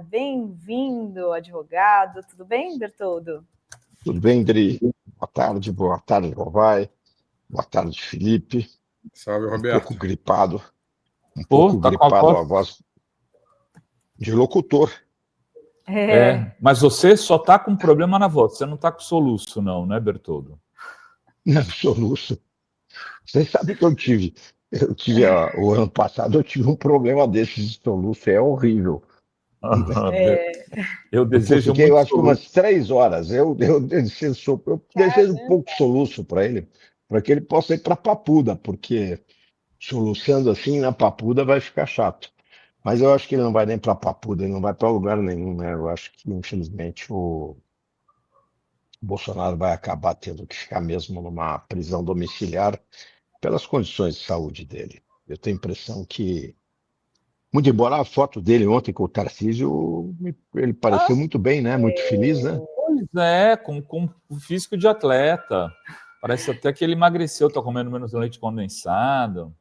Bem-vindo, advogado. Tudo bem, Bertoldo? Tudo bem, Dri? Boa tarde, Rovai. Boa tarde, Felipe. Salve, Um Roberto. pouco gripado, a voz de locutor. Mas você só está com problema na voz, você não está com soluço, não, né, Bertoldo? Não, soluço. Vocês sabem que o ano passado eu tive um problema desses de soluço, é horrível. Eu desejo fiquei, muito eu acho que soluço. umas 3 horas. Eu desejo um pouco de soluço para ele, para que ele possa ir para Papuda, porque soluçando assim na Papuda vai ficar chato. Mas eu acho que ele não vai nem para Papuda, ele não vai para lugar nenhum, né? Eu acho que, infelizmente, o Bolsonaro vai acabar tendo que ficar mesmo numa prisão domiciliar pelas condições de saúde dele. Eu tenho a impressão que, muito embora a foto dele ontem com o Tarcísio, ele pareceu muito bem, né? Muito feliz, né? Pois é, com o físico de atleta. Parece até que ele emagreceu, está comendo menos leite condensado.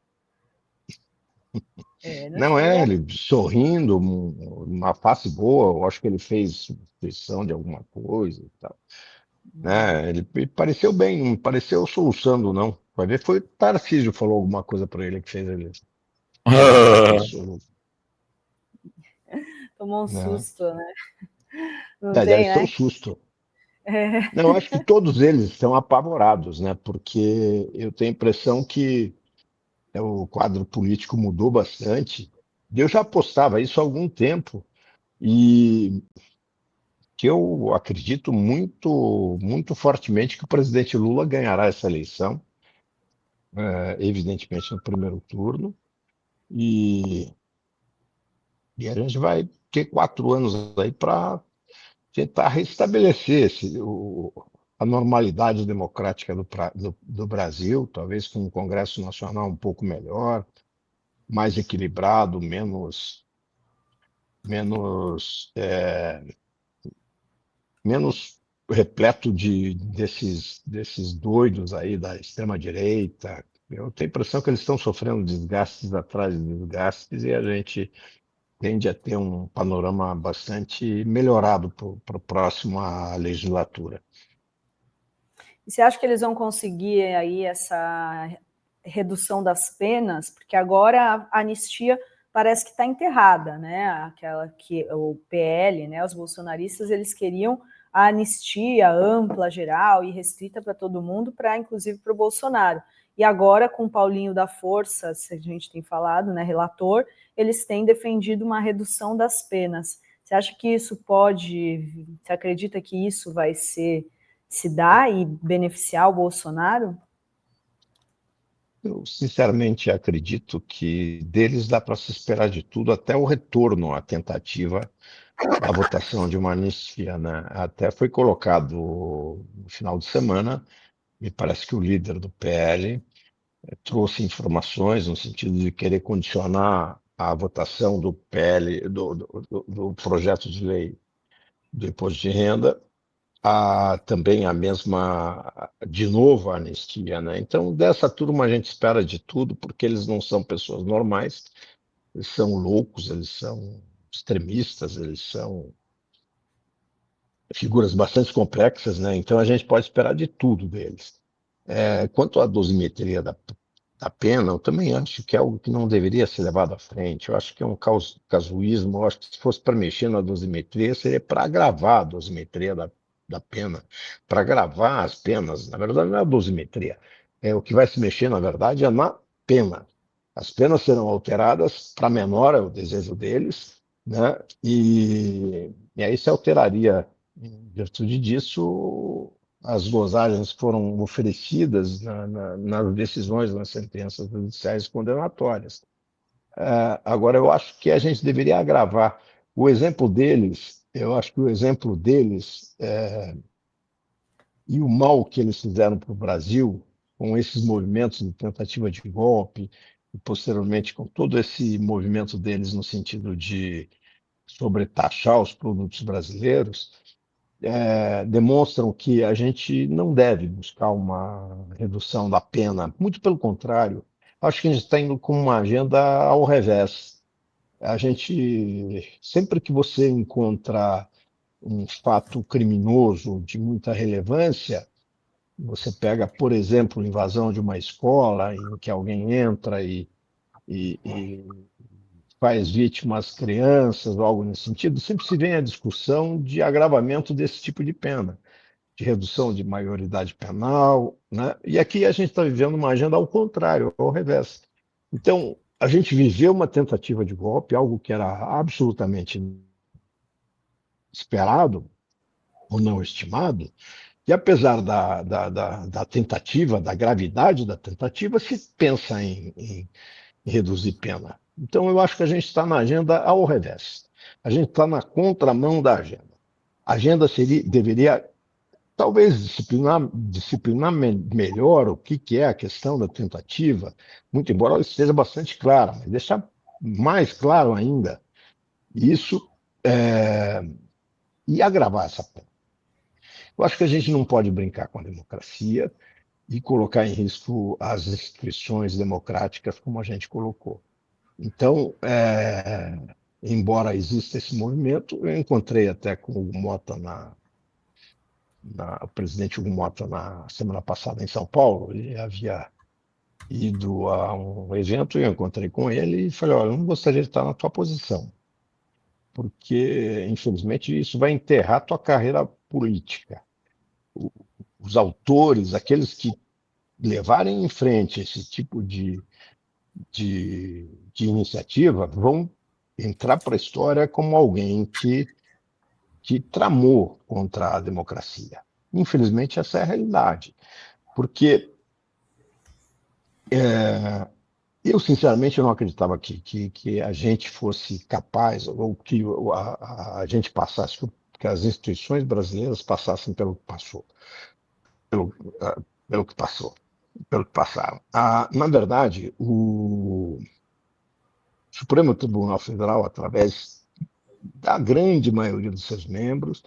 Ele sorrindo, uma face boa, eu acho que ele fez substituição de alguma coisa e tal. Né? Ele pareceu bem, não pareceu soluçando, não. Vai ver, foi o Tarcísio falou alguma coisa para ele que fez ele. Tomou um susto, né? Não Deve tem, ser né? um susto. Não, acho que todos eles estão apavorados, né? Porque eu tenho a impressão que o quadro político mudou bastante. Eu já apostava isso há algum tempo e que eu acredito muito, muito fortemente que o presidente Lula ganhará essa eleição, evidentemente no primeiro turno, e a gente vai ter 4 anos aí para tentar restabelecer a normalidade democrática do Brasil, talvez com um Congresso Nacional um pouco melhor, mais equilibrado, menos repleto desses doidos aí da extrema-direita. Eu tenho a impressão que eles estão sofrendo desgastes atrás de desgastes e a gente tende a ter um panorama bastante melhorado para a próxima legislatura. E você acha que eles vão conseguir aí essa redução das penas? Porque agora a anistia parece que está enterrada, né? Aquela que o PL, né? Os bolsonaristas, eles queriam a anistia ampla, geral e restrita para todo mundo, para inclusive para o Bolsonaro. E agora, com o Paulinho da Força, se a gente tem falado, né, relator, eles têm defendido uma redução das penas. Você acha que isso pode, você acredita que isso vai se dar e beneficiar o Bolsonaro? Eu, sinceramente, acredito que deles dá para se esperar de tudo, até o retorno à tentativa da votação de uma anistia, né? Até foi colocado no final de semana, me parece que o líder do PL trouxe informações no sentido de querer condicionar a votação do PL, do projeto de lei do imposto de renda, também a mesma, de novo, a anistia, né? Então, dessa turma a gente espera de tudo, porque eles não são pessoas normais, eles são loucos, eles são extremistas, eles são figuras bastante complexas, né? Então a gente pode esperar de tudo deles. Quanto à dosimetria da pena, eu também acho que é algo que não deveria ser levado à frente. Eu acho que é um casuísmo. Eu acho que se fosse para mexer na dosimetria, seria para agravar a dosimetria da pena, para agravar as penas. Na verdade, não é a dosimetria. O que vai se mexer, na verdade, é na pena. As penas serão alteradas para menor, é o desejo deles, né? E aí se alteraria, em virtude disso, as dosagens foram oferecidas nas decisões, nas sentenças judiciais condenatórias. Agora, eu acho que a gente deveria agravar. Eu acho que o exemplo deles e o mal que eles fizeram para o Brasil, com esses movimentos de tentativa de golpe, e posteriormente com todo esse movimento deles no sentido de sobretaxar os produtos brasileiros, demonstram que a gente não deve buscar uma redução da pena. Muito pelo contrário, acho que a gente está indo com uma agenda ao revés. A gente, sempre que você encontra um fato criminoso de muita relevância, você pega, por exemplo, invasão de uma escola em que alguém entra e faz vítimas crianças ou algo nesse sentido, sempre se vem a discussão de agravamento desse tipo de pena, de redução de maioridade penal, né? E aqui a gente está vivendo uma agenda ao contrário, ao revés. Então, a gente viveu uma tentativa de golpe, algo que era absolutamente esperado ou não estimado, e apesar da tentativa, da gravidade da tentativa, se pensa em reduzir pena. Então, eu acho que a gente está na agenda ao revés. A gente está na contramão da agenda. A agenda deveria, talvez, disciplinar melhor o que é a questão da tentativa, muito embora ela esteja bastante clara, mas deixar mais claro ainda isso e agravar essa pena. Eu acho que a gente não pode brincar com a democracia e colocar em risco as instituições democráticas como a gente colocou. Então, embora exista esse movimento, eu encontrei até com o Hugo Mota o presidente Hugo Mota na semana passada em São Paulo. Ele havia ido a um evento e eu encontrei com ele e falei, olha, eu não gostaria de estar na tua posição, porque, infelizmente, isso vai enterrar a tua carreira política. Os autores, aqueles que levarem em frente esse tipo de iniciativa, vão entrar para a história como alguém que tramou contra a democracia. Infelizmente, essa é a realidade. Porque eu, sinceramente, não acreditava que a gente fosse capaz, ou que a gente passasse, que as instituições brasileiras passassem pelo que passou, pelo, pelo que passou, pelo que passaram. Na verdade, o Supremo Tribunal Federal, através da grande maioria dos seus membros,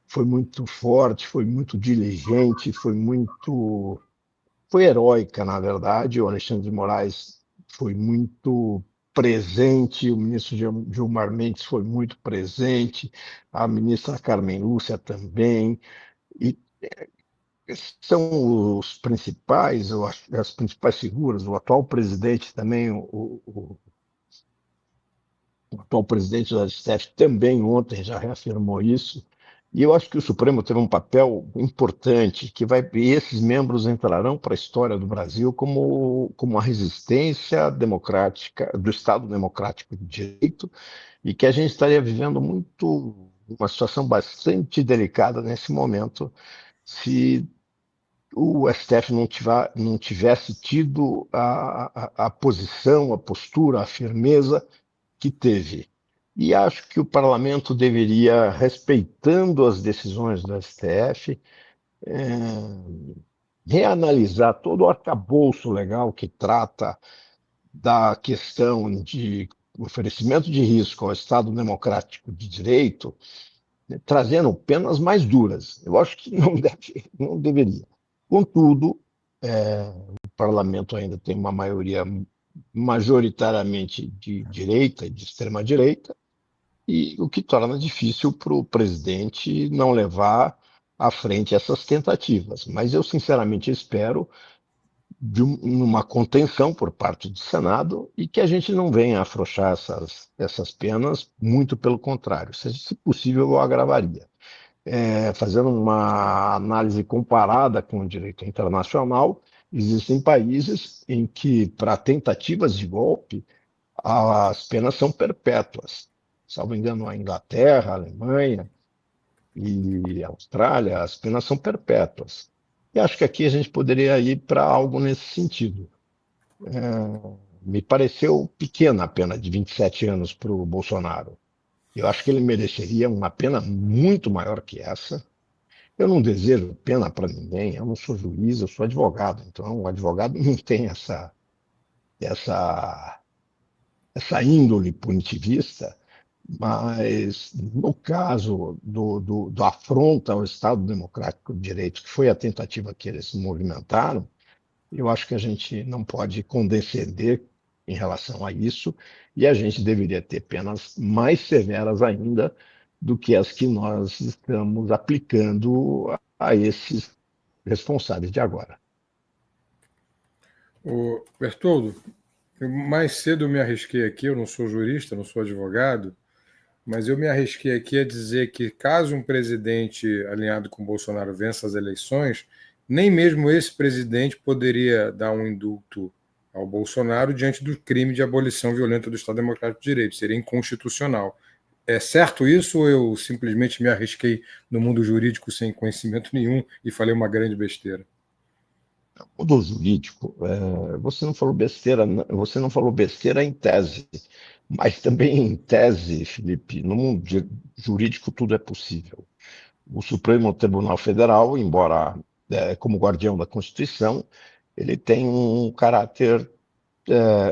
foi muito forte, foi muito diligente, foi heróica, na verdade. O Alexandre de Moraes foi muito presente, o ministro Gilmar Mendes foi muito presente, a ministra Carmen Lúcia também, e são os principais, as principais figuras, o atual presidente também, o atual presidente da STF também ontem já reafirmou isso. E eu acho que o Supremo teve um papel importante, e esses membros entrarão para a história do Brasil como a resistência democrática, do Estado Democrático de Direito, e que a gente estaria vivendo uma situação bastante delicada nesse momento, se o STF não tivesse tido a posição, a postura, a firmeza que teve. E acho que o parlamento deveria, respeitando as decisões do STF, reanalisar todo o arcabouço legal que trata da questão de oferecimento de risco ao Estado Democrático de Direito, né, trazendo penas mais duras. Eu acho que não deveria. Contudo, o parlamento ainda tem uma maioria majoritariamente de direita, de extrema-direita, e o que torna difícil para o presidente não levar à frente essas tentativas. Mas eu, sinceramente, espero uma contenção por parte do Senado e que a gente não venha afrouxar essas penas, muito pelo contrário. Se possível, eu agravaria. Fazendo uma análise comparada com o direito internacional, existem países em que, para tentativas de golpe, as penas são perpétuas. Salvo engano, a Inglaterra, a Alemanha e a Austrália, as penas são perpétuas. E acho que aqui a gente poderia ir para algo nesse sentido. Me pareceu pequena a pena de 27 anos para o Bolsonaro. Eu acho que ele mereceria uma pena muito maior que essa. Eu não desejo pena para ninguém, eu não sou juiz, eu sou advogado. Então, o advogado não tem essa, essa índole punitivista, mas no caso do afronta ao Estado Democrático de Direito, que foi a tentativa que eles movimentaram, eu acho que a gente não pode condescender em relação a isso e a gente deveria ter penas mais severas ainda do que as que nós estamos aplicando a esses responsáveis de agora. Ô, Bertoldo, mais cedo eu me arrisquei aqui, eu não sou jurista, não sou advogado, mas eu me arrisquei aqui a dizer que caso um presidente alinhado com Bolsonaro vença as eleições, nem mesmo esse presidente poderia dar um indulto ao Bolsonaro diante do crime de abolição violenta do Estado Democrático de Direito. Seria inconstitucional. É certo isso ou eu simplesmente me arrisquei no mundo jurídico sem conhecimento nenhum e falei uma grande besteira? O do jurídico, você não falou besteira, você não falou besteira em tese, mas também em tese, Felipe, no mundo jurídico tudo é possível. O Supremo Tribunal Federal, embora como guardião da Constituição, ele tem um caráter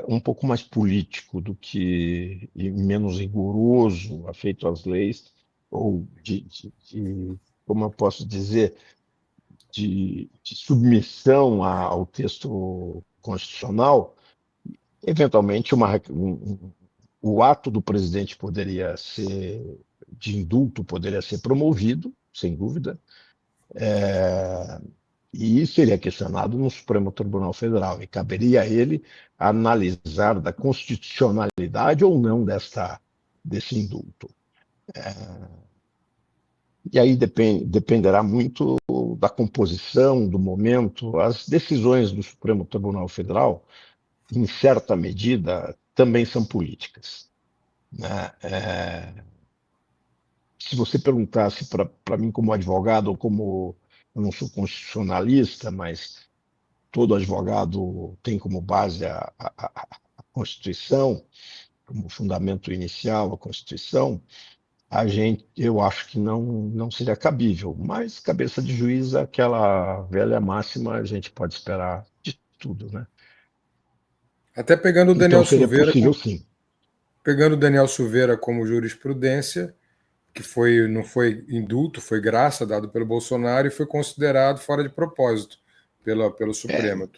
um pouco mais político do que e menos rigoroso, afeito às leis, ou como eu posso dizer, de submissão ao texto constitucional. Eventualmente, o ato do presidente de indulto poderia ser promovido, sem dúvida, e seria questionado no Supremo Tribunal Federal, e caberia a ele analisar da constitucionalidade ou não desse indulto. E aí dependerá muito da composição, do momento. As decisões do Supremo Tribunal Federal, em certa medida, também são políticas, né? Se você perguntasse para mim como advogado, ou como eu não sou constitucionalista, mas todo advogado tem como base a Constituição, como fundamento inicial a Constituição, eu acho que não seria cabível, mas cabeça de juiz, aquela velha máxima, a gente pode esperar de tudo, né? Até pegando o Daniel Então seria Silveira, possível, sim. pegando o Daniel Silveira como jurisprudência, que não foi indulto, foi graça dado pelo Bolsonaro e foi considerado fora de propósito pelo Supremo.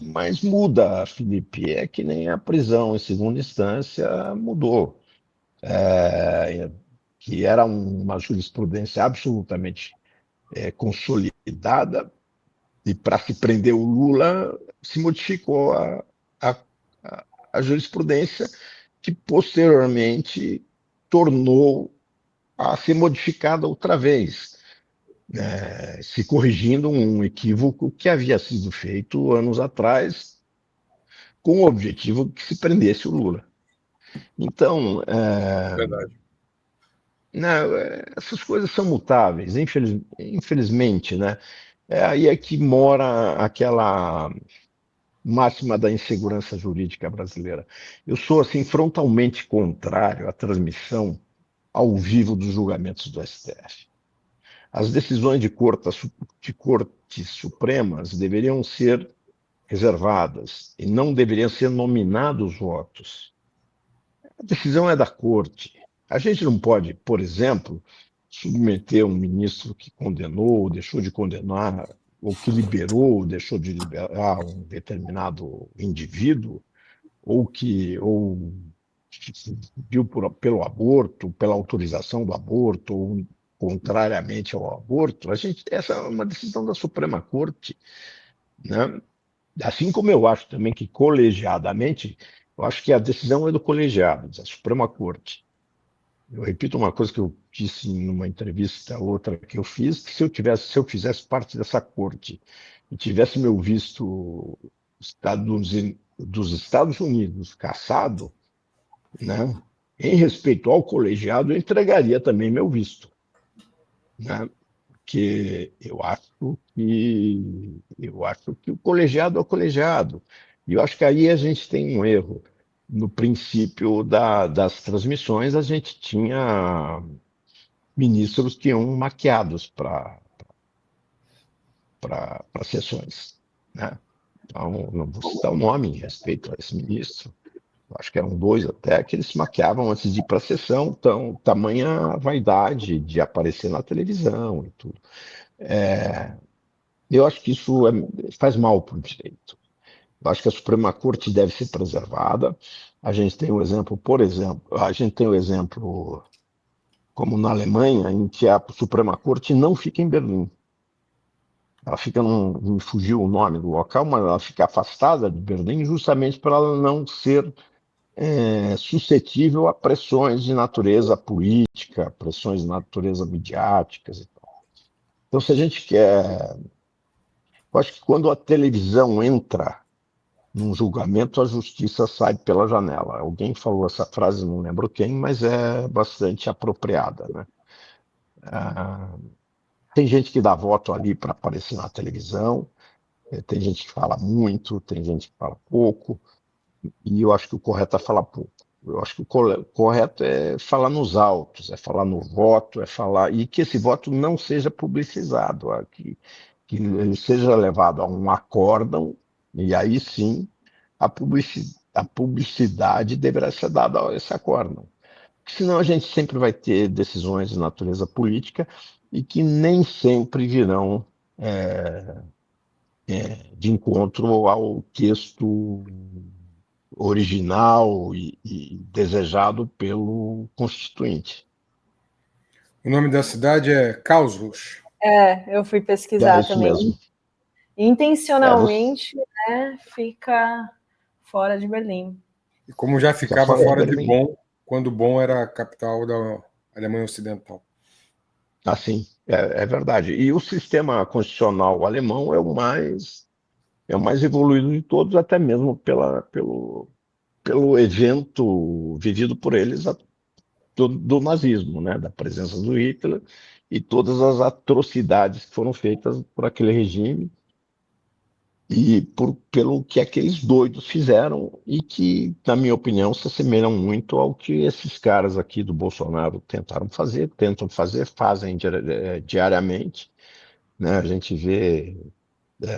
Mas muda, Felipe, é que nem a prisão em segunda instância mudou. Que era uma jurisprudência absolutamente consolidada, e para se prender o Lula se modificou a jurisprudência, que posteriormente tornou a ser modificada outra vez, se corrigindo um equívoco que havia sido feito anos atrás, com o objetivo de que se prendesse o Lula. Então, Verdade. não, essas coisas são mutáveis, infelizmente, né? Aí é que mora aquela máxima da insegurança jurídica brasileira. Eu sou, assim, frontalmente contrário à transmissão ao vivo dos julgamentos do STF. As decisões de cortes supremas deveriam ser reservadas e não deveriam ser nominados votos. A decisão é da corte. A gente não pode, por exemplo, submeter um ministro que condenou, deixou de condenar, ou que liberou, deixou de liberar um determinado indivíduo, ou que viu pelo aborto, pela autorização do aborto, ou contrariamente ao aborto. Essa é uma decisão da Suprema Corte, né? Assim como eu acho também que colegiadamente, eu acho que a decisão é do colegiado, da Suprema Corte. Eu repito uma coisa que eu disse em uma entrevista outra que eu fiz, que se eu fizesse parte dessa corte e tivesse meu visto dos Estados Unidos cassado, né, em respeito ao colegiado, eu entregaria também meu visto, né? Porque eu acho que o colegiado é o colegiado. E eu acho que aí a gente tem um erro. No princípio das transmissões, a gente tinha ministros que iam maquiados para sessões, né? Então, não vou citar o nome em respeito a esse ministro. Acho que eram dois até, que eles se maquiavam antes de ir para a sessão. Então, tamanha vaidade de aparecer na televisão e tudo. Eu acho que faz mal para o direito. Eu acho que a Suprema Corte deve ser preservada. A gente tem o exemplo, por exemplo, como na Alemanha, em que a Suprema Corte não fica em Berlim. Ela fica, me fugiu o nome do local, mas ela fica afastada de Berlim justamente para ela não ser suscetível a pressões de natureza política, pressões de natureza midiáticas e tal. Então, se a gente quer... Eu acho que quando a televisão entra num julgamento, a justiça sai pela janela. Alguém falou essa frase, não lembro quem, mas é bastante apropriada, né? Tem gente que dá voto ali para aparecer na televisão, tem gente que fala muito, tem gente que fala pouco, e eu acho que o correto é falar pouco. Eu acho que o correto é falar nos autos, é falar no voto, é falar... E que esse voto não seja publicizado, que ele seja levado a um acórdão, e aí sim a publicidade deverá ser dada a esse acórdão. Senão a gente sempre vai ter decisões de natureza política e que nem sempre virão de encontro ao texto original e desejado pelo Constituinte. O nome da cidade é Karlsruhe. Eu fui É pesquisar isso também. mesmo. Intencionalmente, né, fica fora de Berlim. E como já Fica ficava fora fora de de Berlim. Bonn, quando Bonn era a capital da Alemanha Ocidental. Assim, é verdade. E o sistema constitucional alemão é o mais evoluído de todos, até mesmo pelo evento vivido por eles do nazismo, né? Da presença do Hitler e todas as atrocidades que foram feitas por aquele regime e pelo que aqueles doidos fizeram e que, na minha opinião, se assemelham muito ao que esses caras aqui do Bolsonaro tentam fazer, fazem diariamente, né? A gente vê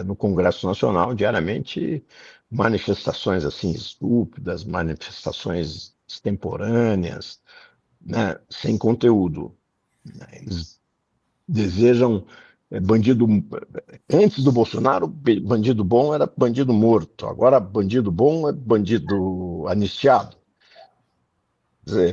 no Congresso Nacional diariamente manifestações assim estúpidas, manifestações extemporâneas, né? Sem conteúdo. Eles desejam bandido. Antes do Bolsonaro, bandido bom era bandido morto. Agora, bandido bom é bandido anistiado.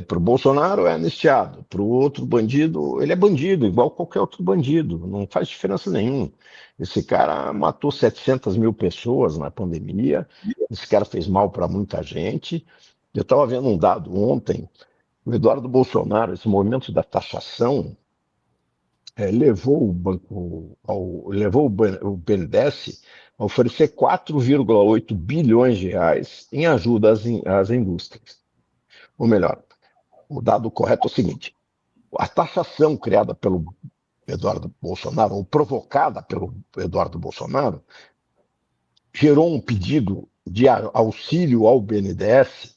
Para o Bolsonaro é anistiado, para o outro bandido, ele é bandido, igual qualquer outro bandido, não faz diferença nenhuma. Esse cara matou 700 mil pessoas na pandemia, esse cara fez mal para muita gente. Eu estava vendo um dado ontem, o Eduardo Bolsonaro, esse movimento da taxação, levou o BNDES a oferecer 4,8 bilhões de reais em ajuda às indústrias. Ou melhor, o dado correto é o seguinte: a taxação criada pelo Eduardo Bolsonaro, ou provocada pelo Eduardo Bolsonaro, gerou um pedido de auxílio ao BNDES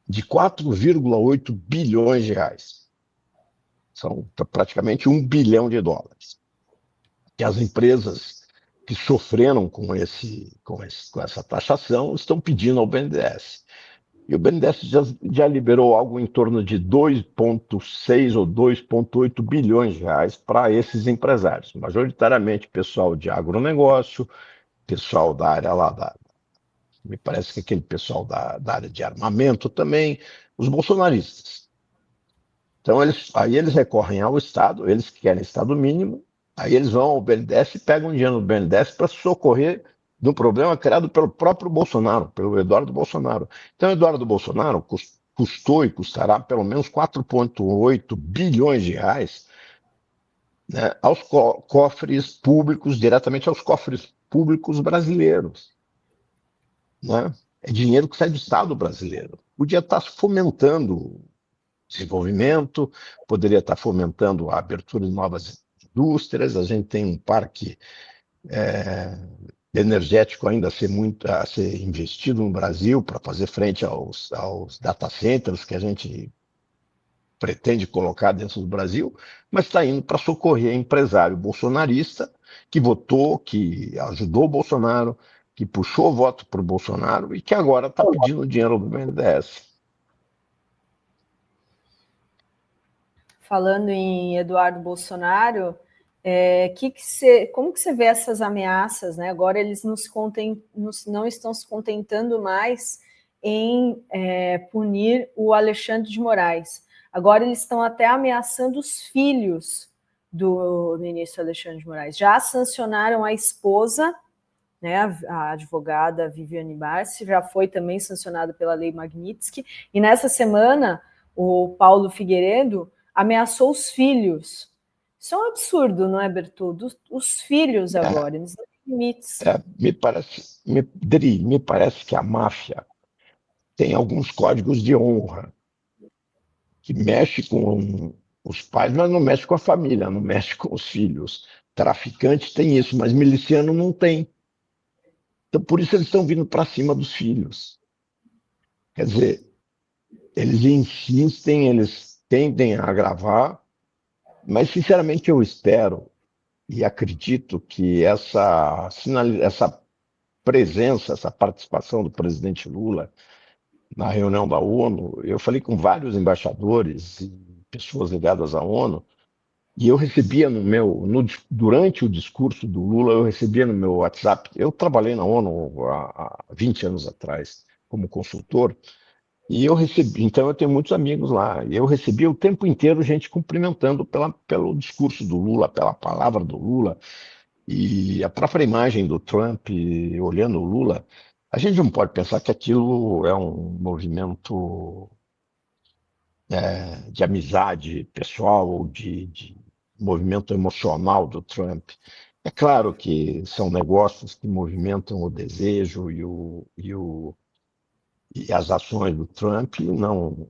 de 4,8 bilhões de reais. São praticamente $1 bilhão. Que as empresas que sofreram com essa taxação estão pedindo ao BNDES. E o BNDES já liberou algo em torno de 2,6 ou 2,8 bilhões de reais para esses empresários, majoritariamente pessoal de agronegócio, pessoal da área me parece que aquele pessoal da área de armamento também, os bolsonaristas. Então, aí eles recorrem ao Estado, eles querem Estado mínimo, aí eles vão ao BNDES e pegam dinheiro do BNDES para socorrer do problema criado pelo próprio Bolsonaro, pelo Eduardo Bolsonaro. Então, Eduardo Bolsonaro custou e custará pelo menos 4,8 bilhões de reais, né, aos cofres públicos, diretamente aos cofres públicos brasileiros. Né? É dinheiro que sai do Estado brasileiro. Podia estar fomentando desenvolvimento, poderia estar fomentando a abertura de novas indústrias. A gente tem um parque energético ainda a ser investido no Brasil para fazer frente aos data centers que a gente pretende colocar dentro do Brasil, mas está indo para socorrer empresário bolsonarista que votou, que ajudou o Bolsonaro, que puxou o voto para o Bolsonaro e que agora está pedindo dinheiro do BNDES. Falando em Eduardo Bolsonaro, como que você vê essas ameaças, né? Agora eles não estão se contentando mais em punir o Alexandre de Moraes. Agora eles estão até ameaçando os filhos do ministro Alexandre de Moraes. Já sancionaram a esposa, né, a advogada Viviane Barsi, já foi também sancionada pela Lei Magnitsky, e nessa semana o Paulo Figueiredo ameaçou os filhos. Isso é um absurdo, não é, Bertoldo? Os filhos agora, eles não têm limites. Me parece que a máfia tem alguns códigos de honra que mexe com os pais, mas não mexe com a família, não mexe com os filhos. Traficante tem isso, mas miliciano não tem. Então, por isso eles estão vindo para cima dos filhos. Quer dizer, eles insistem, eles tendem a agravar, mas, sinceramente, eu espero e acredito que essa presença, essa participação do presidente Lula na reunião da ONU, eu falei com vários embaixadores e pessoas ligadas à ONU, e eu recebia durante o discurso do Lula, eu recebia no meu WhatsApp, eu trabalhei na ONU há 20 anos atrás como consultor, e eu recebi, então eu tenho muitos amigos lá, e eu recebia o tempo inteiro gente cumprimentando pelo discurso do Lula, pela palavra do Lula, e a própria imagem do Trump olhando o Lula. A gente não pode pensar que aquilo é um movimento de amizade pessoal ou de movimento emocional do Trump. É claro que são negócios que movimentam o desejo e as ações do Trump, e não.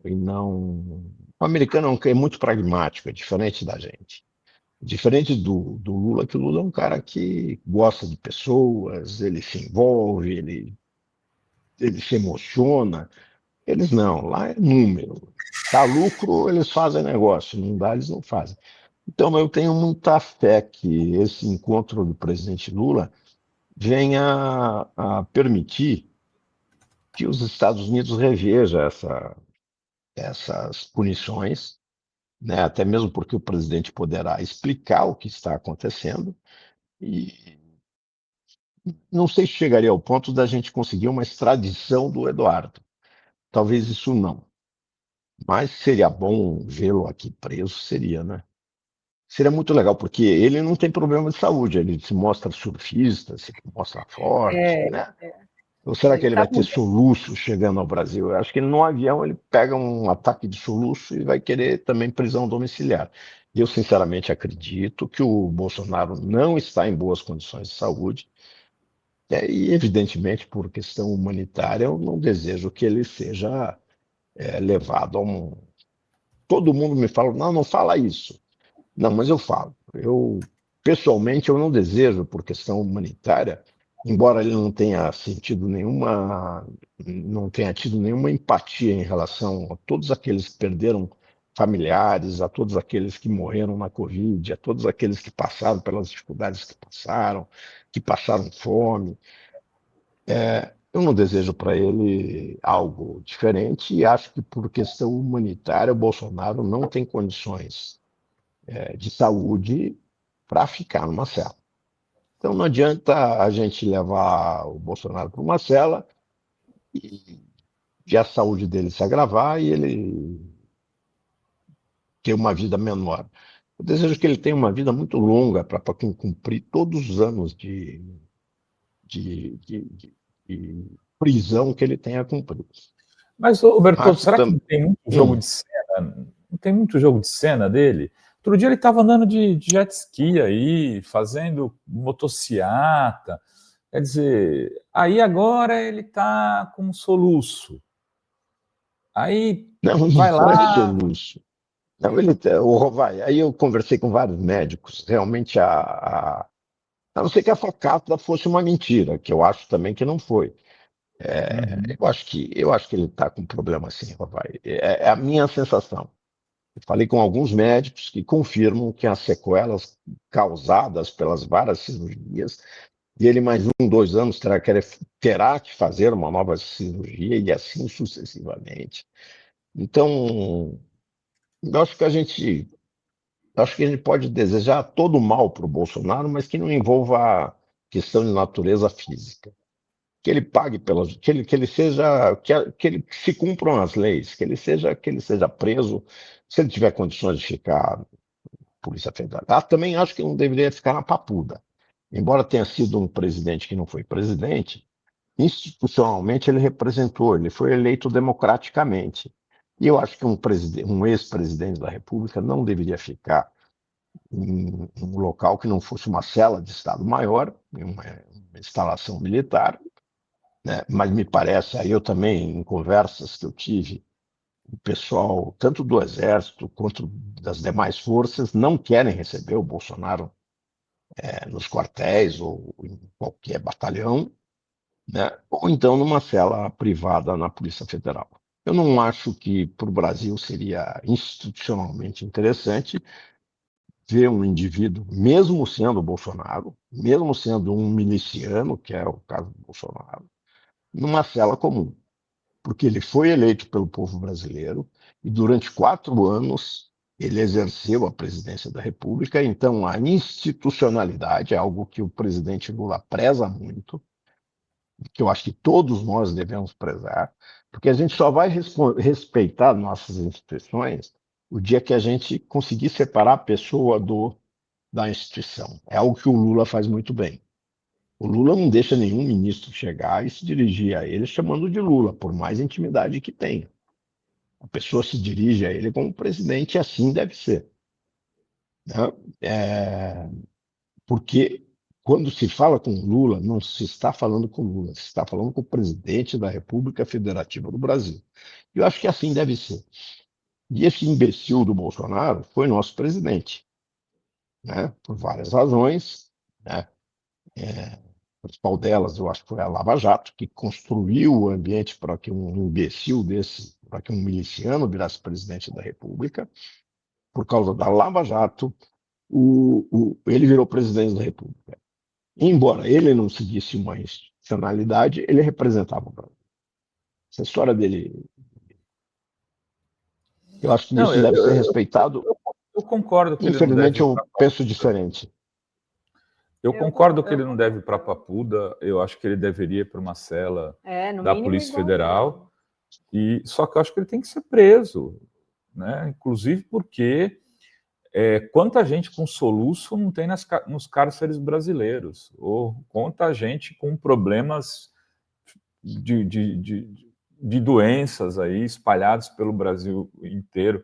O americano é muito pragmático, é diferente da gente. Diferente do Lula, que o Lula é um cara que gosta de pessoas, ele se envolve, ele se emociona. Eles não, lá é número. Dá lucro, eles fazem negócio, não dá, eles não fazem. Então, eu tenho muita fé que esse encontro do presidente Lula venha a permitir que os Estados Unidos revejam essas punições, né? Até mesmo porque o presidente poderá explicar o que está acontecendo, e não sei se chegaria ao ponto da gente conseguir uma extradição do Eduardo. Talvez isso não. Mas seria bom vê-lo aqui preso, seria, né? Seria muito legal, porque ele não tem problema de saúde, ele se mostra surfista, se mostra forte, né? Ou será que ele vai ter soluço chegando ao Brasil? Eu acho que no avião ele pega um ataque de soluço e vai querer também prisão domiciliar. Eu, sinceramente, acredito que o Bolsonaro não está em boas condições de saúde, e, evidentemente, por questão humanitária, eu não desejo que ele seja levado a um. Todo mundo me fala, não, não fala isso. Não, mas eu falo. Pessoalmente, eu não desejo, por questão humanitária, embora ele não tenha não tenha tido nenhuma empatia em relação a todos aqueles que perderam familiares, a todos aqueles que morreram na Covid, a todos aqueles que passaram pelas dificuldades que passaram fome. Eu não desejo para ele algo diferente e acho que, por questão humanitária, o Bolsonaro não tem condições de saúde para ficar numa cela. Então não adianta a gente levar o Bolsonaro para uma cela e ver a saúde dele se agravar e ele ter uma vida menor. Eu desejo que ele tenha uma vida muito longa para cumprir todos os anos de prisão que ele tenha cumprido. Mas, Bertoldo, será que não tem muito jogo de cena? Não tem muito jogo de cena dele? Outro dia ele estava andando de jet ski aí, fazendo motociata. Quer dizer, aí agora ele está com um soluço. Aí não vai lá. Não é soluço. Não, aí eu conversei com vários médicos. Realmente, a não ser que a facada fosse uma mentira, que eu acho também que não foi. Eu acho que ele está com um problema assim, Rovai. É a minha sensação. Eu falei com alguns médicos que confirmam que as sequelas causadas pelas várias cirurgias, e ele mais 2 anos terá que fazer uma nova cirurgia e assim sucessivamente. Então, eu acho que a gente pode desejar todo o mal para o Bolsonaro, mas que não envolva a questão de natureza física. que ele pague pelas, que ele seja, que ele se cumpram as leis, que ele seja preso, se ele tiver condições de ficar na Polícia Federal. Também acho que não deveria ficar na papuda. Embora tenha sido um presidente que não foi presidente, institucionalmente ele representou, ele foi eleito democraticamente. E eu acho que um ex-presidente da República não deveria ficar em um local que não fosse uma cela de Estado-Maior, uma instalação militar, né? Mas me parece, aí eu também, em conversas que eu tive, o pessoal, tanto do Exército quanto das demais forças, não querem receber o Bolsonaro nos quartéis ou em qualquer batalhão, né? Ou então numa cela privada na Polícia Federal. Eu não acho que para o Brasil seria institucionalmente interessante ver um indivíduo, mesmo sendo Bolsonaro, mesmo sendo um miliciano, que é o caso do Bolsonaro, numa cela comum, porque ele foi eleito pelo povo brasileiro e durante 4 anos ele exerceu a presidência da República, então a institucionalidade é algo que o presidente Lula preza muito, que eu acho que todos nós devemos prezar, porque a gente só vai respeitar nossas instituições o dia que a gente conseguir separar a pessoa da instituição. É algo que o Lula faz muito bem. O Lula não deixa nenhum ministro chegar e se dirigir a ele chamando de Lula, por mais intimidade que tenha. A pessoa se dirige a ele como presidente e assim deve ser, né? Porque quando se fala com Lula, não se está falando com Lula, se está falando com o presidente da República Federativa do Brasil. Eu acho que assim deve ser. E esse imbecil do Bolsonaro foi nosso presidente, né? Por várias razões, né? A principal delas, eu acho que foi a Lava Jato, que construiu o ambiente para que um imbecil desse, para que um miliciano virasse presidente da República. Por causa da Lava Jato, ele virou presidente da República. Embora ele não seguisse uma institucionalidade, ele representava o Brasil. Essa história dele, eu acho que isso deve ser respeitado. Eu concordo que infelizmente eu penso diferente. Eu concordo que ele não deve ir para a papuda, eu acho que ele deveria ir para uma cela da Polícia Federal, só que eu acho que ele tem que ser preso, né? Inclusive porque quanta gente com soluço não tem nos cárceres brasileiros, ou quanta gente com problemas de doenças aí espalhados pelo Brasil inteiro.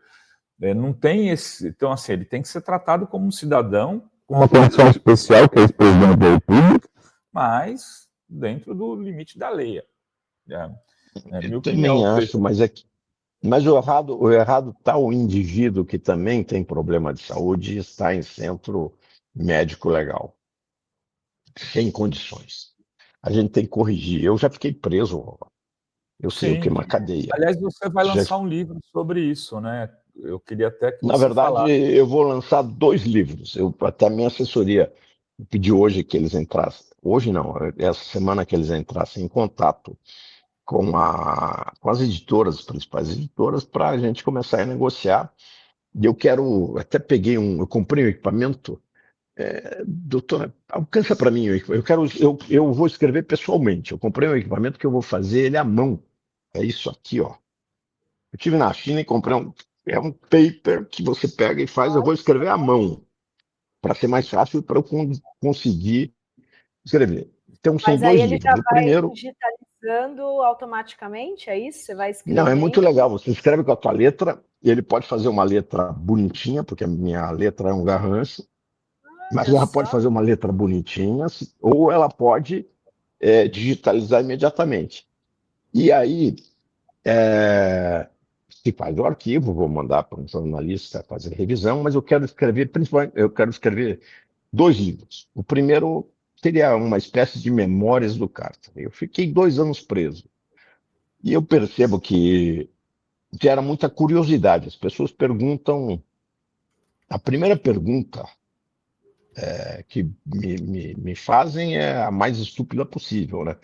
Não tem esse... Então, assim, ele tem que ser tratado como um cidadão com uma condição especial, que é ex-presidente da República, mas dentro do limite da lei. Eu também acho, mas o errado está o indivíduo que também tem problema de saúde e está em centro médico legal, sem condições. A gente tem que corrigir. Eu já fiquei preso, eu sei o que é uma cadeia. Aliás, você vai lançar um livro sobre isso, né? Eu queria até que você Na verdade, falasse. Eu vou lançar 2 livros. Até a minha assessoria pedi hoje que eles entrassem. Hoje não, essa semana que eles entrassem em contato com as editoras, as principais editoras, para a gente começar a negociar. E eu quero, eu comprei um equipamento, doutor, alcança para mim, eu vou escrever pessoalmente. Eu comprei um equipamento que eu vou fazer ele à mão. É isso aqui, ó. Eu estive na China e comprei um paper que você pega e faz, eu vou escrever à mão, para ser mais fácil para eu conseguir escrever. Então são 2 livros. Mas aí ele já vai digitalizando automaticamente, é isso? Você vai escrever? Não, é muito legal. Você escreve com a tua letra, e ele pode fazer uma letra bonitinha, porque a minha letra é um garrancho, mas ela pode fazer uma letra bonitinha, ou ela pode digitalizar imediatamente. E aí, se faz o arquivo, vou mandar para um jornalista fazer revisão, mas eu quero escrever, principalmente, 2 livros. O primeiro seria uma espécie de memórias do cárcere. Eu fiquei 2 anos preso. E eu percebo que gera muita curiosidade. As pessoas perguntam. A primeira pergunta que me fazem é a mais estúpida possível, né?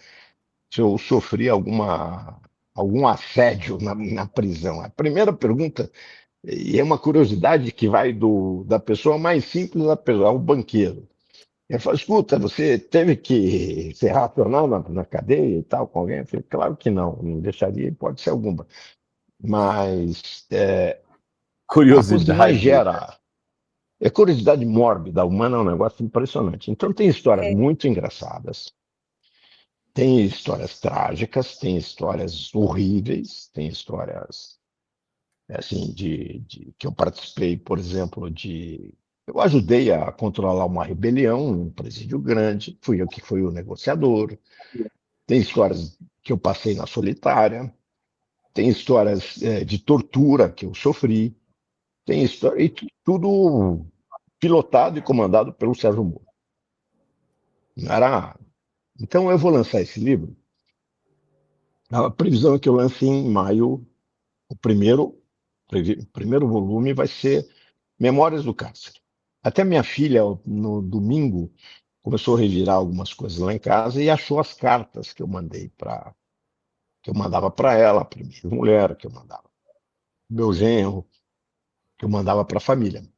Se eu sofri algum assédio na prisão. A primeira pergunta, e é uma curiosidade que vai da pessoa mais simples ao banqueiro. Ele falou, escuta, você teve que ser racional na cadeia e tal com alguém? Eu falei, claro que não deixaria, pode ser alguma. Mas a coisa que mais Curiosidade. gera curiosidade mórbida humana é um negócio impressionante. Então tem histórias muito engraçadas, tem histórias trágicas, tem histórias horríveis, tem histórias assim que eu participei, por exemplo, eu ajudei a controlar uma rebelião num presídio grande, fui eu que fui o negociador. Tem histórias que eu passei na solitária, tem histórias de tortura que eu sofri, tem história e tudo pilotado e comandado pelo Sérgio Moro. Não era. Então eu vou lançar esse livro. A previsão é que eu lance em maio. O primeiro volume vai ser Memórias do Cárcere. Até minha filha, no domingo, começou a revirar algumas coisas lá em casa e achou as cartas que eu mandava para ela, para minha mulher, que eu mandava para meu genro, que eu mandava para a família.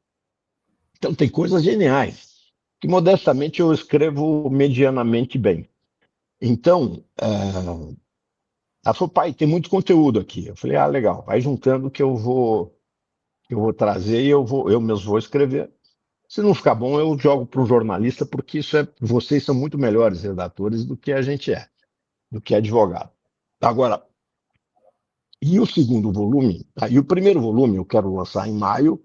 Então tem coisas geniais que modestamente eu escrevo medianamente bem. Então, ela falou, pai, tem muito conteúdo aqui. Eu falei, legal, vai juntando que eu vou trazer e eu mesmo vou escrever. Se não ficar bom, eu jogo para um jornalista, porque vocês são muito melhores redatores do que a gente do que advogado. Agora, e o segundo volume, e o primeiro volume eu quero lançar em maio,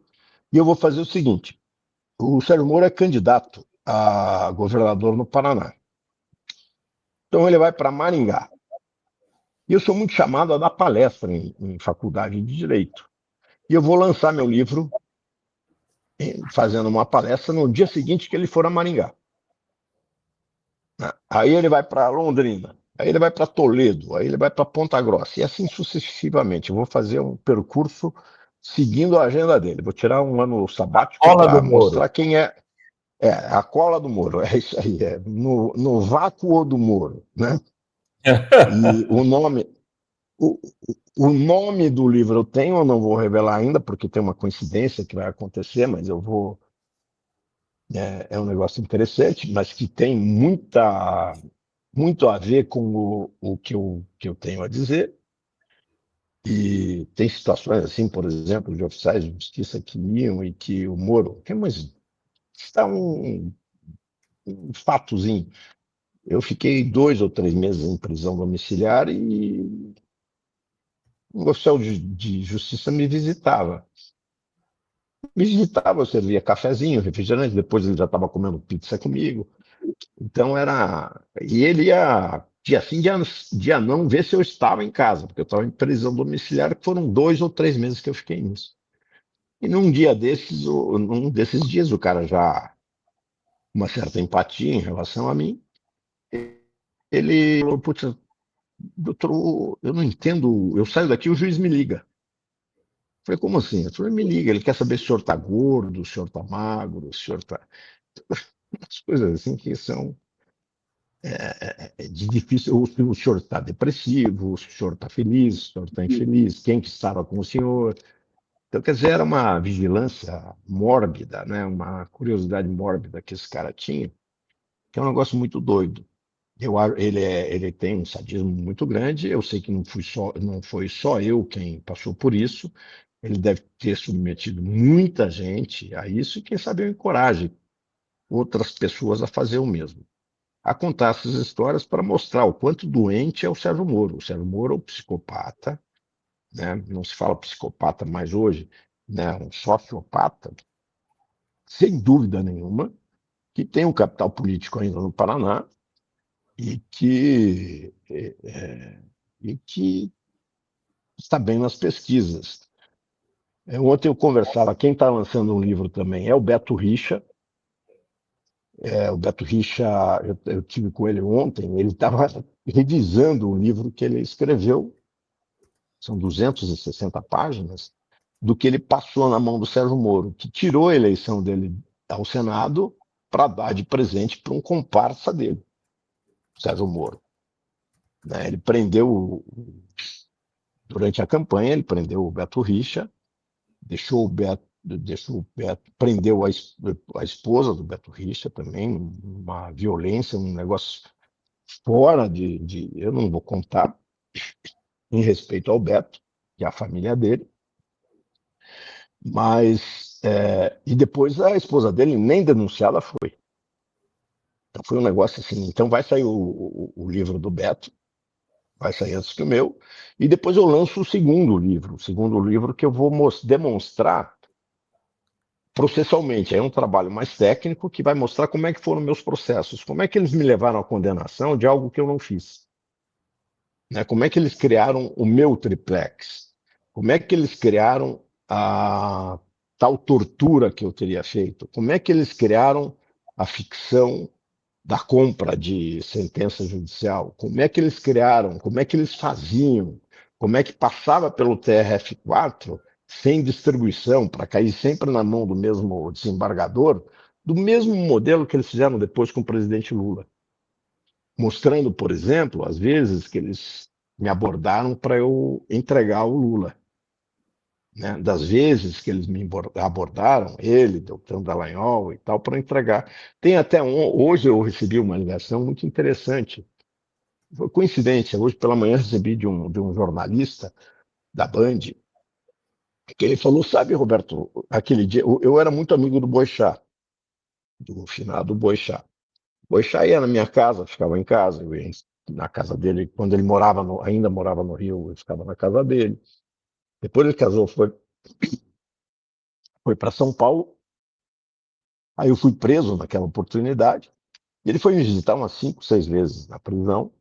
e eu vou fazer o seguinte: o Sérgio Moro é candidato a governador no Paraná. Então ele vai para Maringá. E eu sou muito chamado a dar palestra em faculdade de Direito. E eu vou lançar meu livro fazendo uma palestra no dia seguinte que ele for a Maringá. Aí ele vai para Londrina, aí ele vai para Toledo, aí ele vai para Ponta Grossa, e assim sucessivamente. Eu vou fazer um percurso seguindo a agenda dele. Vou tirar um ano sabático para mostrar quem é. A cola do Moro, é isso aí, no vácuo do Moro, né? E o nome do livro eu tenho, eu não vou revelar ainda, porque tem uma coincidência que vai acontecer, mas eu vou. É um negócio interessante, mas que tem muito a ver com o que eu tenho a dizer. E tem situações assim, por exemplo, de oficiais de justiça que iam e que o Moro. Mas está um fatozinho. Eu fiquei 2 ou 3 meses em prisão domiciliar e um oficial de justiça me visitava. Eu servia cafezinho, refrigerante, depois ele já estava comendo pizza comigo. Então era. E ele ia, dia sim, dia não, ver se eu estava em casa, porque eu estava em prisão domiciliar, que foram 2 ou 3 meses que eu fiquei nisso. E num desses dias, o cara já, uma certa empatia em relação a mim, ele falou, putz, doutor, eu não entendo, eu saio daqui, o juiz me liga. Eu falei, como assim? Ele falou, me liga, ele quer saber se o senhor está gordo, se o senhor está magro, se o senhor está. As coisas assim que são de difícil. Se o senhor está depressivo, se o senhor está feliz, se o senhor está infeliz, quem que estava com o senhor. Então, quer dizer, era uma vigilância mórbida, né? Uma curiosidade mórbida que esse cara tinha, que é um negócio muito doido. Ele tem um sadismo muito grande. Eu sei que não foi só eu quem passou por isso. Ele deve ter submetido muita gente a isso e, quem sabe, eu encoraje outras pessoas a fazer o mesmo. A contar essas histórias para mostrar o quanto doente é o Sérgio Moro. O Sérgio Moro é um psicopata, né? Não se fala psicopata mais hoje, né? Um sociopata, sem dúvida nenhuma, que tem um capital político ainda no Paraná e que está bem nas pesquisas. Ontem eu conversava, quem está lançando um livro também é o Beto Richa. O Beto Richa, eu tive com ele ontem, ele estava revisando o livro que ele escreveu, são 260 páginas, do que ele passou na mão do Sérgio Moro, que tirou a eleição dele ao Senado para dar de presente para um comparsa dele, Sérgio Moro. Ele prendeu, durante a campanha, ele prendeu o Beto Richa, deixou deixou o Beto, prendeu a esposa do Beto Richa também, uma violência, um negócio fora eu não vou contar, em respeito ao Beto, que é a família dele, mas, e depois a esposa dele nem denunciada foi. Então foi um negócio assim, então vai sair o livro do Beto, vai sair antes que o meu, e depois eu lanço o segundo livro que eu vou demonstrar processualmente. É um trabalho mais técnico que vai mostrar como é que foram meus processos, como é que eles me levaram à condenação de algo que eu não fiz. Né? Como é que eles criaram o meu triplex? Como é que eles criaram a tal tortura que eu teria feito? Como é que eles criaram a ficção da compra de sentença judicial? Como é que eles criaram? Como é que eles faziam? Como é que passava pelo TRF4 sem distribuição, para cair sempre na mão do mesmo desembargador, do mesmo modelo que eles fizeram depois com o presidente Lula? Mostrando, por exemplo, às vezes que eles me abordaram para eu entregar o Lula. Né? Das vezes que eles me abordaram, ele, Deltan Dallagnol e tal, para entregar. Tem até hoje eu recebi uma ligação muito interessante. Foi coincidência, hoje pela manhã recebi de um jornalista da Band, que ele falou, sabe, Roberto, aquele dia, eu era muito amigo do Boixá, do finado Boixá. Boixá ia na minha casa, ficava em casa, eu ia na casa dele, quando ele ainda morava no Rio, eu ficava na casa dele. Depois ele casou, foi para São Paulo, aí eu fui preso naquela oportunidade, e ele foi me visitar umas 5, 6 vezes na prisão,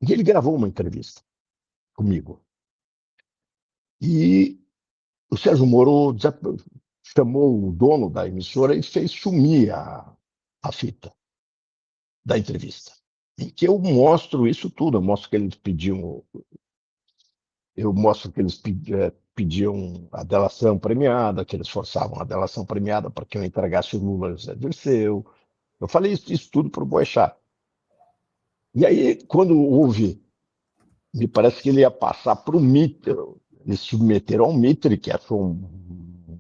e ele gravou uma entrevista comigo. E o Sérgio Moro chamou o dono da emissora e fez sumir a fita da entrevista, em que eu mostro isso tudo, eu mostro que eles pediam a delação premiada, que eles forçavam a delação premiada para que eu entregasse o Lula ao José Dirceu. Eu falei isso tudo para o Boechat. E aí, quando houve, me parece que ele ia passar para o Mitter, eles submeteram ao Mitter, que achou um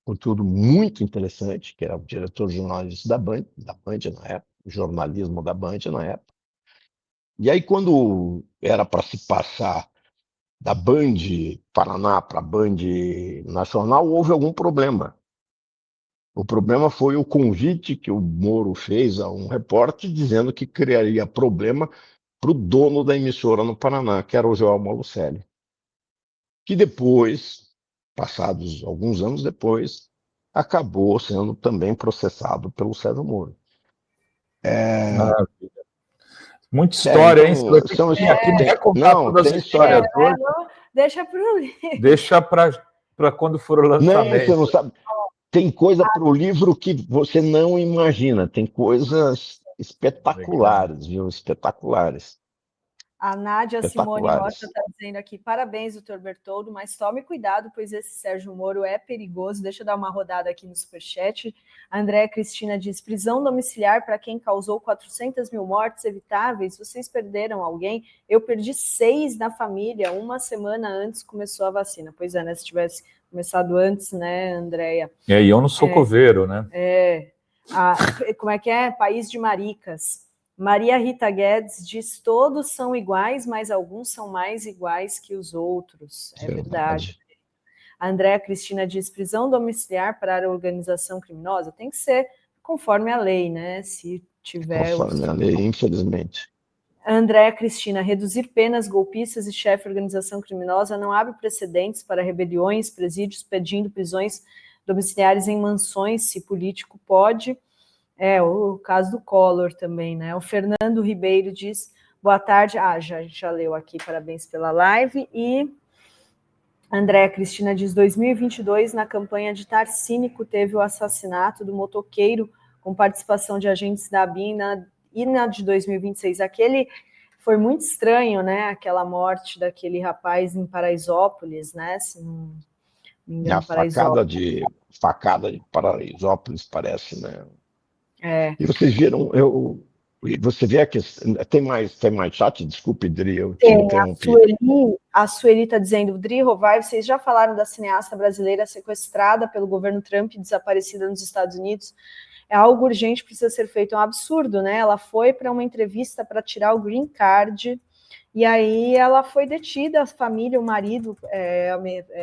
conteúdo muito interessante, que era o diretor de jornalismo da Band na época, jornalismo da Band na época. E aí, quando era para se passar da Band Paraná para a Band Nacional, houve algum problema. O problema foi o convite que o Moro fez a um repórter dizendo que criaria problema para o dono da emissora no Paraná, que era o Joel Malucelli, que depois, passados alguns anos depois, acabou sendo também processado pelo Sérgio Moro. Muita história, hein? Você não vai contar todas as histórias hoje. Deixa para o livro. Deixa para quando for o lançamento. Não, você não sabe. Tem coisa para o livro que você não imagina. Tem coisas espetaculares, viu? Espetaculares. A Nádia Simone Rocha está dizendo aqui, parabéns, doutor Bertoldo, mas tome cuidado, pois esse Sérgio Moro é perigoso. Deixa eu dar uma rodada aqui no superchat. A Andréa Cristina diz, prisão domiciliar para quem causou 400 mil mortes evitáveis. Vocês perderam alguém? Eu perdi 6 na família, uma semana antes começou a vacina. Pois é, né? Se tivesse começado antes, né, Andréa? E eu não sou coveiro, né? Como é que é? País de maricas. Maria Rita Guedes diz, todos são iguais, mas alguns são mais iguais que os outros. É verdade. A Andréa Cristina diz, prisão domiciliar para a organização criminosa tem que ser conforme a lei, né? Se tiver... Conforme a lei, infelizmente. A Andréa Cristina, reduzir penas golpistas e chefe de organização criminosa não abre precedentes para rebeliões, presídios pedindo prisões domiciliares em mansões, se político pode... o caso do Collor também, né? O Fernando Ribeiro diz, boa tarde, já leu aqui, parabéns pela live, e Andréa Cristina diz, 2022, na campanha de Tarcínico, teve o assassinato do motoqueiro com participação de agentes da ABIN, e na de 2026, aquele foi muito estranho, né? Aquela morte daquele rapaz em Paraisópolis, né? Se não me engano, facada de Paraisópolis, parece, né? É. E vocês viram, E você vê que tem mais chat? Desculpe, Dri, eu te Tem, interrompi. a Sueli está dizendo, Dri, Rovai, vocês já falaram da cineasta brasileira sequestrada pelo governo Trump e desaparecida nos Estados Unidos? É algo urgente, precisa ser feito. É um absurdo, né? Ela foi para uma entrevista para tirar o green card, e aí ela foi detida, a família, o marido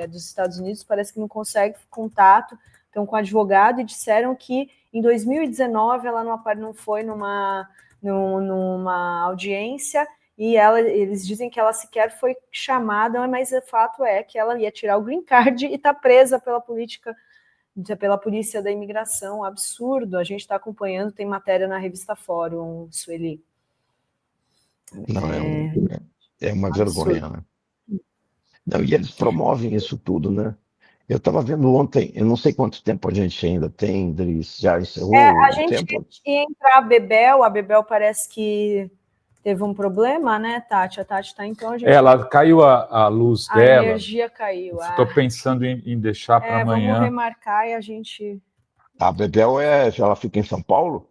dos Estados Unidos, parece que não consegue contato, estão com advogado, e disseram que em 2019 ela não foi numa audiência, e eles dizem que ela sequer foi chamada, mas o fato é que ela ia tirar o green card e está presa pela polícia da imigração. Absurdo, a gente está acompanhando, tem matéria na revista Fórum, Sueli. Não, é uma absurdo. vergonha, né? Não, e eles promovem isso tudo, né? Eu estava vendo ontem, eu não sei quanto tempo a gente ainda tem, Dris, já encerrou a o gente tempo? ia entrar a Bebel parece que teve um problema, né, Tati? A Tati está, então a gente... Ela caiu a luz dela. A energia caiu. Estou pensando em deixar para amanhã. Vamos remarcar e a gente... A Bebel ela fica em São Paulo?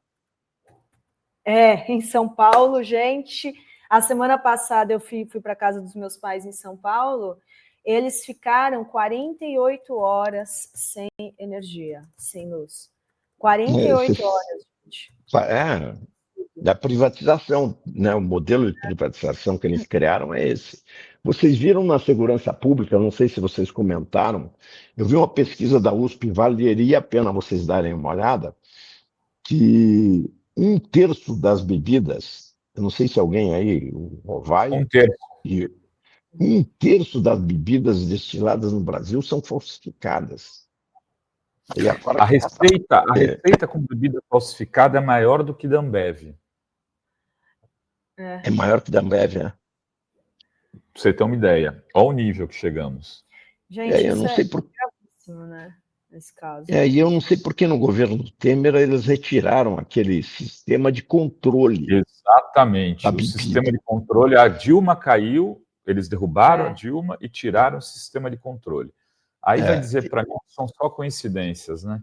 Em São Paulo, gente. A semana passada eu fui para a casa dos meus pais em São Paulo. Eles ficaram 48 horas sem energia, sem luz. 48 horas, gente. Da privatização, né? O modelo de privatização que eles criaram é esse. Vocês viram na segurança pública, não sei se vocês comentaram, eu vi uma pesquisa da USP, valeria a pena vocês darem uma olhada, que 1/3 das bebidas, eu não sei se alguém aí vai, 1/3. e 1/3 das bebidas destiladas no Brasil são falsificadas. E agora a receita com bebida falsificada é maior do que da Ambev. É maior que da Ambev, né? Pra você ter uma ideia. Olha o nível que chegamos. Gente, eu não sei gravíssimo, né? Nesse caso. E eu não sei por que no governo do Temer eles retiraram aquele sistema de controle. Exatamente. O sistema de controle, a Dilma caiu, eles derrubaram a Dilma e tiraram o sistema de controle. Aí vai dizer para mim que são só coincidências, né?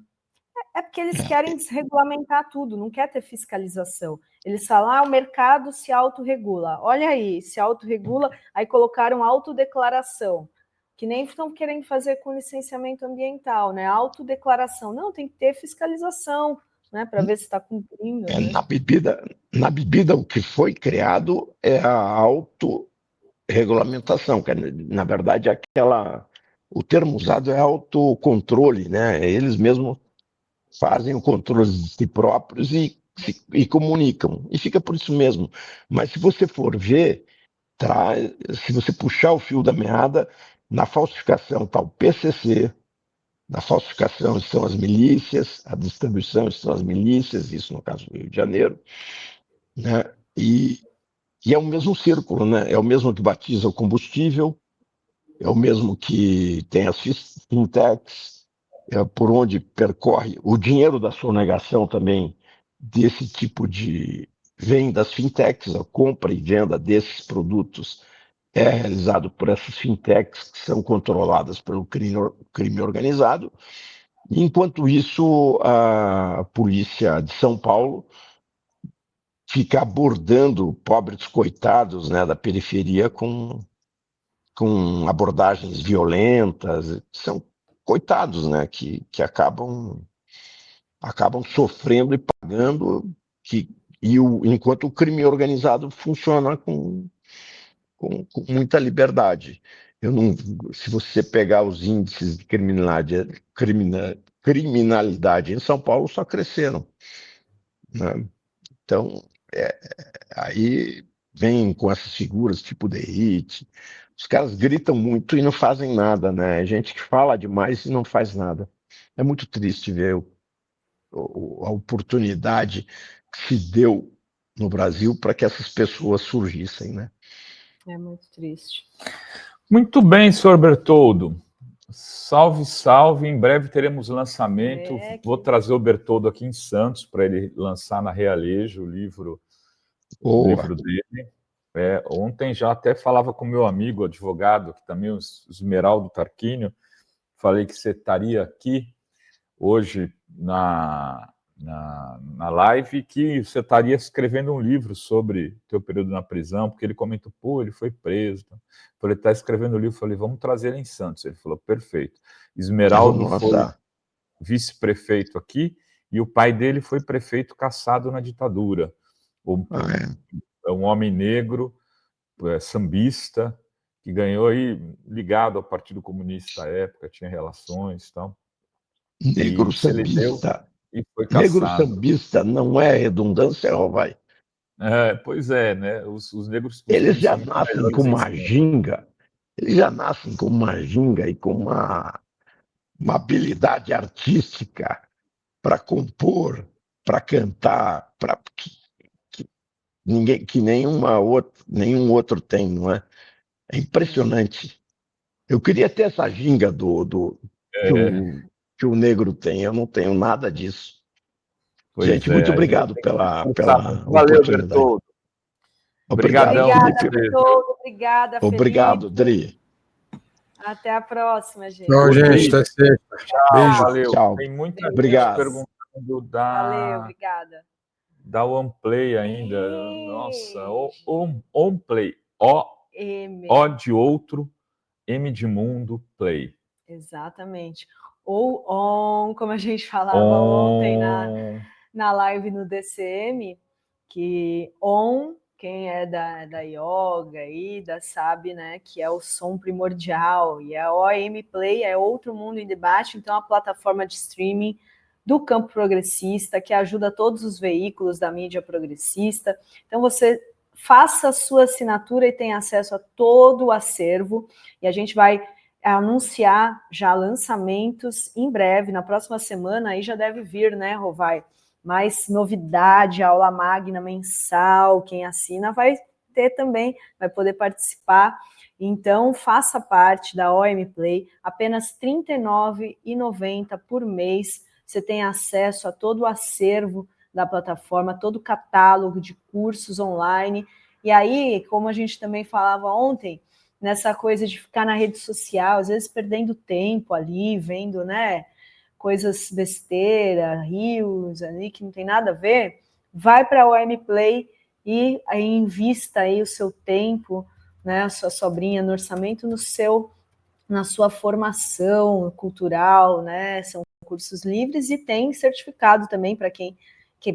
É porque eles querem desregulamentar tudo, não quer ter fiscalização. Eles falam, o mercado se autorregula. Olha aí, se autorregula, aí colocaram autodeclaração, que nem estão querendo fazer com licenciamento ambiental, né? Autodeclaração. Não, tem que ter fiscalização, né? Para ver se está cumprindo. Né? Na bebida, o que foi criado é a autorregulamentação, que na verdade o termo usado é autocontrole, né? Eles mesmos fazem o controle de si próprios e comunicam. E fica por isso mesmo. Mas se você for ver, se você puxar o fio da meada, na falsificação está o PCC, na falsificação estão as milícias, a distribuição estão as milícias, isso no caso do Rio de Janeiro, né? E é o mesmo círculo, né? É o mesmo que batiza o combustível, é o mesmo que tem as fintechs, por onde percorre o dinheiro da sonegação também desse tipo vem das fintechs, a compra e venda desses produtos é realizado por essas fintechs que são controladas pelo crime organizado. Enquanto isso, a polícia de São Paulo fica abordando pobres coitados, né, da periferia com abordagens violentas. São coitados, né, que acabam sofrendo e pagando, enquanto o crime organizado funciona com muita liberdade. Se você pegar os índices de criminalidade em São Paulo, só cresceram, né? Então, aí vem com essas figuras tipo The Hit, os caras gritam muito e não fazem nada, né? É gente que fala demais e não faz nada. É muito triste ver a oportunidade que se deu no Brasil para que essas pessoas surgissem, né? É muito triste. Muito bem, senhor Bertoldo. Salve, salve. Em breve teremos lançamento. Vou trazer o Bertoldo aqui em Santos para ele lançar na Realejo o livro dele. Ontem já até falava com meu amigo advogado, que também o Esmeraldo Tarquínio, falei que você estaria aqui hoje na live que você estaria escrevendo um livro sobre teu período na prisão, porque ele comentou, pô, ele foi preso. Falei, está escrevendo um livro, falei, vamos trazer ele em Santos. Ele falou, perfeito. Esmeraldo foi vice-prefeito aqui e o pai dele foi prefeito cassado na ditadura. É um homem negro, sambista, que ganhou aí, ligado ao Partido Comunista à época, tinha relações e tal. Negro sambista. E foi caçado. Negro sambista não é redundância, Rovai? Pois é, né? Os negros... Eles já nascem com uma ginga. Eles já nascem com uma ginga e com uma habilidade artística para compor, para cantar, para que nenhum outro tem, não é? É impressionante. Eu queria ter essa ginga que o negro tem. Eu não tenho nada disso. Pois gente, muito obrigado pela Valeu, oportunidade. Bertoldo. Obrigadão, Obrigada, Bertoldo. Obrigada, Felipe. Obrigado, Dri. Até a próxima, gente. Tchau, gente. Até sexta. Beijo. Valeu. Tchau. Tem muita Obrigado. gente perguntando Valeu, obrigada. Da OnePlay ainda. Nossa, OnePlay. O de outro, M de mundo, play. Exatamente. Ou on, como a gente falava ontem na live no DCM, que on, quem é da yoga aí, sabe, né, que é o som primordial, e a OM Play é Outro Mundo em Debate, então é uma plataforma de streaming do campo progressista, que ajuda todos os veículos da mídia progressista. Então você faça a sua assinatura e tem acesso a todo o acervo, e a gente vai anunciar já lançamentos em breve, na próxima semana, aí já deve vir, né, Rovai? Mais novidade, aula magna mensal, quem assina vai ter também, vai poder participar. Então, faça parte da OM Play, apenas R$ 39,90 por mês, você tem acesso a todo o acervo da plataforma, todo o catálogo de cursos online. E aí, como a gente também falava ontem, nessa coisa de ficar na rede social, às vezes perdendo tempo ali, vendo, né, coisas besteira, rios ali, que não tem nada a ver, vai para a OM Play e aí invista aí o seu tempo, né, a sua sobrinha no orçamento, na sua formação cultural, né, são cursos livres e tem certificado também para quem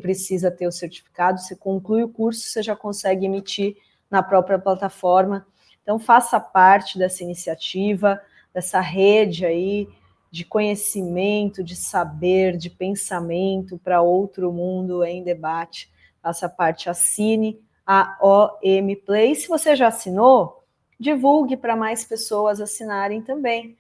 precisa ter o certificado, você conclui o curso, você já consegue emitir na própria plataforma. Então, faça parte dessa iniciativa, dessa rede aí de conhecimento, de saber, de pensamento para outro mundo em debate. Faça parte, assine a OM Play. Se você já assinou, divulgue para mais pessoas assinarem também.